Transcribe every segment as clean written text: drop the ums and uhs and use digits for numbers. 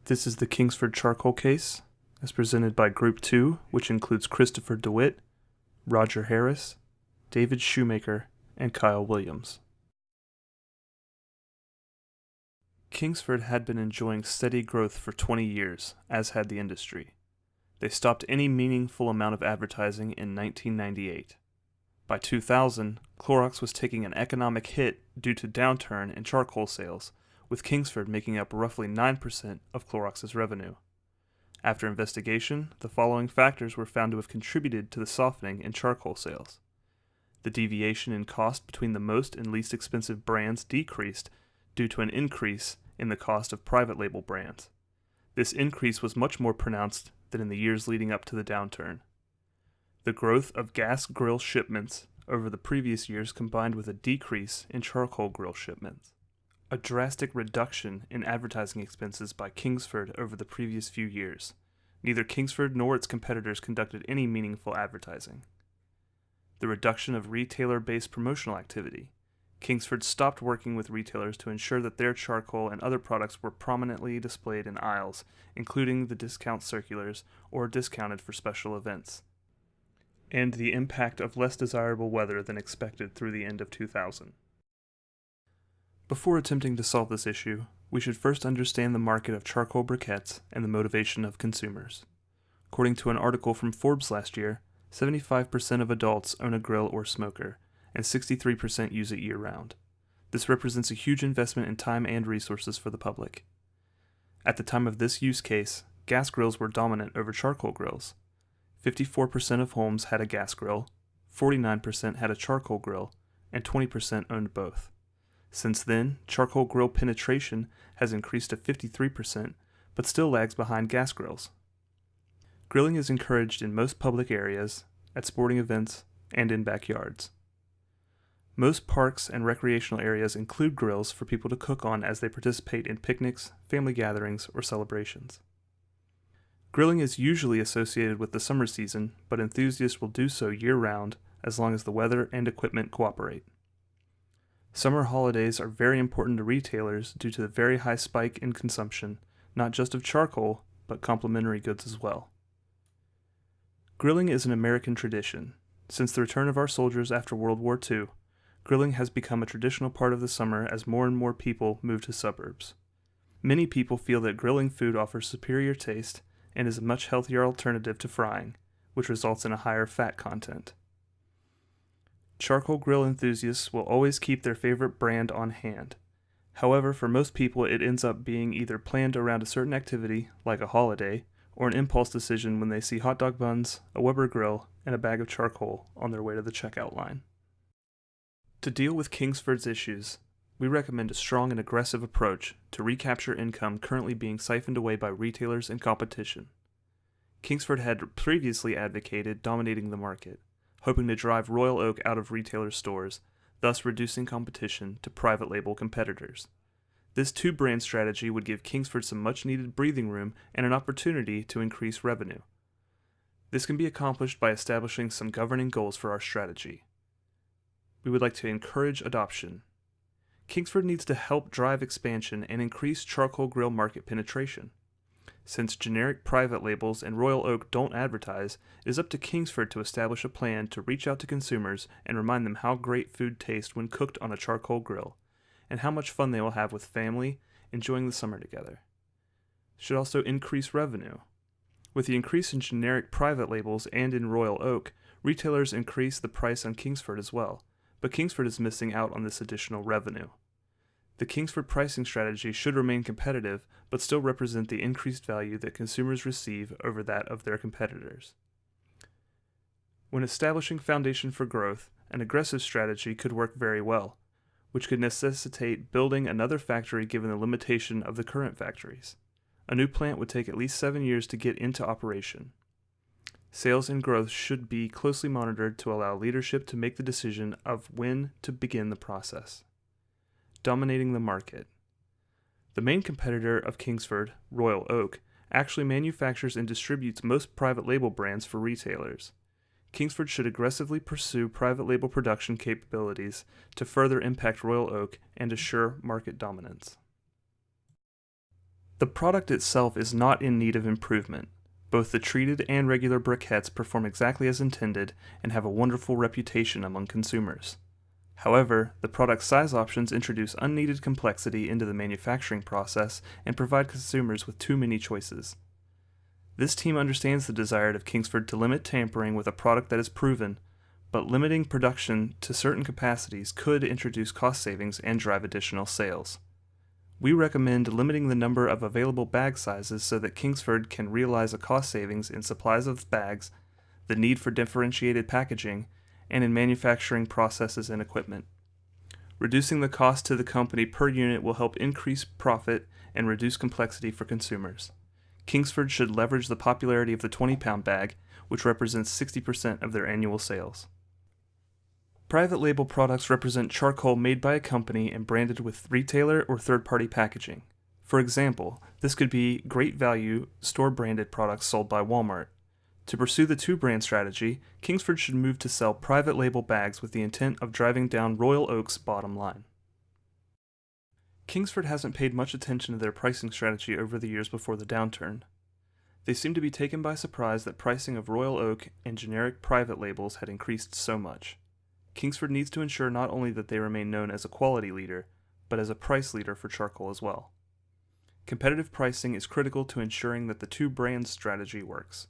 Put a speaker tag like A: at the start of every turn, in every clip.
A: This is the Kingsford charcoal case, as presented by Group 2, which includes Christopher DeWitt, Roger Harris, David Shoemaker, and Kyle Williams. Kingsford had been enjoying steady growth for 20 years, as had the industry. They stopped any meaningful amount of advertising in 1998. By 2000, Clorox was taking an economic hit due to downturn in charcoal sales, with Kingsford making up roughly 9% of Clorox's revenue. After investigation, the following factors were found to have contributed to the softening in charcoal sales. The deviation in cost between the most and least expensive brands decreased due to an increase in the cost of private label brands. This increase was much more pronounced than in the years leading up to the downturn. The growth of gas grill shipments over the previous years combined with a decrease in charcoal grill shipments. A drastic reduction in advertising expenses by Kingsford over the previous few years. Neither Kingsford nor its competitors conducted any meaningful advertising. The reduction of retailer-based promotional activity. Kingsford stopped working with retailers to ensure that their charcoal and other products were prominently displayed in aisles, including the discount circulars or discounted for special events. And the impact of less desirable weather than expected through the end of 2000. Before attempting to solve this issue, we should first understand the market of charcoal briquettes and the motivation of consumers. According to an article from Forbes last year, 75% of adults own a grill or smoker, and 63% use it year-round. This represents a huge investment in time and resources for the public. At the time of this use case, gas grills were dominant over charcoal grills. 54% of homes had a gas grill, 49% had a charcoal grill, and 20% owned both. Since then, charcoal grill penetration has increased to 53%, but still lags behind gas grills. Grilling is encouraged in most public areas, at sporting events, and in backyards. Most parks and recreational areas include grills for people to cook on as they participate in picnics, family gatherings, or celebrations. Grilling is usually associated with the summer season, but enthusiasts will do so year-round as long as the weather and equipment cooperate. Summer holidays are very important to retailers due to the very high spike in consumption, not just of charcoal, but complementary goods as well. Grilling is an American tradition. Since the return of our soldiers after World War II, grilling has become a traditional part of the summer as more and more people move to suburbs. Many people feel that grilling food offers superior taste and is a much healthier alternative to frying, which results in a higher fat content. Charcoal grill enthusiasts will always keep their favorite brand on hand. However, for most people it ends up being either planned around a certain activity, like a holiday, or an impulse decision when they see hot dog buns, a Weber grill, and a bag of charcoal on their way to the checkout line. To deal with Kingsford's issues, we recommend a strong and aggressive approach to recapture income currently being siphoned away by retailers and competition. Kingsford had previously advocated dominating the market, hoping to drive Royal Oak out of retailer stores, thus reducing competition to private label competitors. This two-brand strategy would give Kingsford some much-needed breathing room and an opportunity to increase revenue. This can be accomplished by establishing some governing goals for our strategy. We would like to encourage adoption. Kingsford needs to help drive expansion and increase charcoal grill market penetration. Since generic private labels and Royal Oak don't advertise, it is up to Kingsford to establish a plan to reach out to consumers and remind them how great food tastes when cooked on a charcoal grill, and how much fun they will have with family, enjoying the summer together. It should also increase revenue. With the increase in generic private labels and in Royal Oak, retailers increase the price on Kingsford as well, but Kingsford is missing out on this additional revenue. The Kingsford pricing strategy should remain competitive, but still represent the increased value that consumers receive over that of their competitors. When establishing foundation for growth, an aggressive strategy could work very well, which could necessitate building another factory given the limitation of the current factories. A new plant would take at least 7 years to get into operation. Sales and growth should be closely monitored to allow leadership to make the decision of when to begin the process. Dominating the market. The main competitor of Kingsford, Royal Oak, actually manufactures and distributes most private label brands for retailers. Kingsford should aggressively pursue private label production capabilities to further impact Royal Oak and assure market dominance. The product itself is not in need of improvement. Both the treated and regular briquettes perform exactly as intended and have a wonderful reputation among consumers. However, the product size options introduce unneeded complexity into the manufacturing process and provide consumers with too many choices. This team understands the desire of Kingsford to limit tampering with a product that is proven, but limiting production to certain capacities could introduce cost savings and drive additional sales. We recommend limiting the number of available bag sizes so that Kingsford can realize a cost savings in supplies of bags, the need for differentiated packaging, and in manufacturing processes and equipment. Reducing the cost to the company per unit will help increase profit and reduce complexity for consumers. Kingsford should leverage the popularity of the 20-pound bag, which represents 60% of their annual sales. Private label products represent charcoal made by a company and branded with retailer or third-party packaging. For example, this could be great value store-branded products sold by Walmart. To pursue the two-brand strategy, Kingsford should move to sell private label bags with the intent of driving down Royal Oak's bottom line. Kingsford hasn't paid much attention to their pricing strategy over the years before the downturn. They seem to be taken by surprise that pricing of Royal Oak and generic private labels had increased so much. Kingsford needs to ensure not only that they remain known as a quality leader, but as a price leader for charcoal as well. Competitive pricing is critical to ensuring that the two-brand strategy works.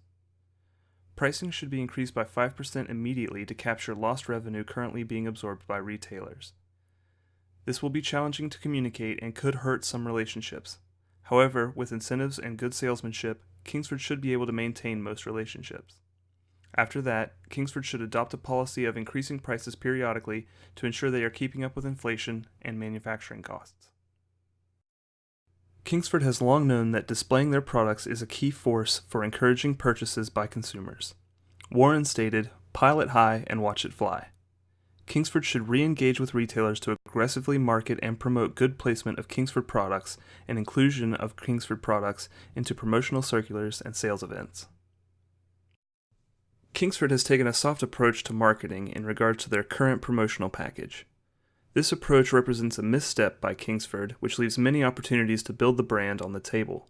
A: Pricing should be increased by 5% immediately to capture lost revenue currently being absorbed by retailers. This will be challenging to communicate and could hurt some relationships. However, with incentives and good salesmanship, Kingsford should be able to maintain most relationships. After that, Kingsford should adopt a policy of increasing prices periodically to ensure they are keeping up with inflation and manufacturing costs. Kingsford has long known that displaying their products is a key force for encouraging purchases by consumers. Warren stated, "Pile it high and watch it fly." Kingsford should re-engage with retailers to aggressively market and promote good placement of Kingsford products and inclusion of Kingsford products into promotional circulars and sales events. Kingsford has taken a soft approach to marketing in regard to their current promotional package. This approach represents a misstep by Kingsford, which leaves many opportunities to build the brand on the table.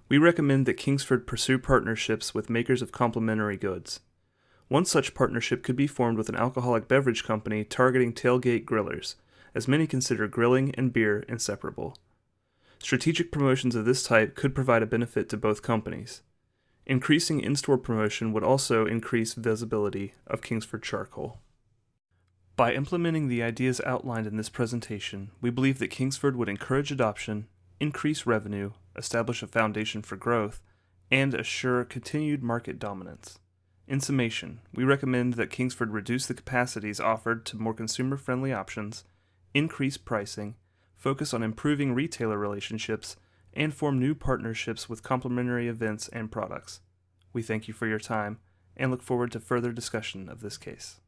A: We recommend that Kingsford pursue partnerships with makers of complementary goods. One such partnership could be formed with an alcoholic beverage company targeting tailgate grillers, as many consider grilling and beer inseparable. Strategic promotions of this type could provide a benefit to both companies. Increasing in-store promotion would also increase visibility of Kingsford charcoal. By implementing the ideas outlined in this presentation, we believe that Kingsford would encourage adoption, increase revenue, establish a foundation for growth, and assure continued market dominance. In summation, we recommend that Kingsford reduce the capacities offered to more consumer-friendly options, increase pricing, focus on improving retailer relationships, and form new partnerships with complementary events and products. We thank you for your time and look forward to further discussion of this case.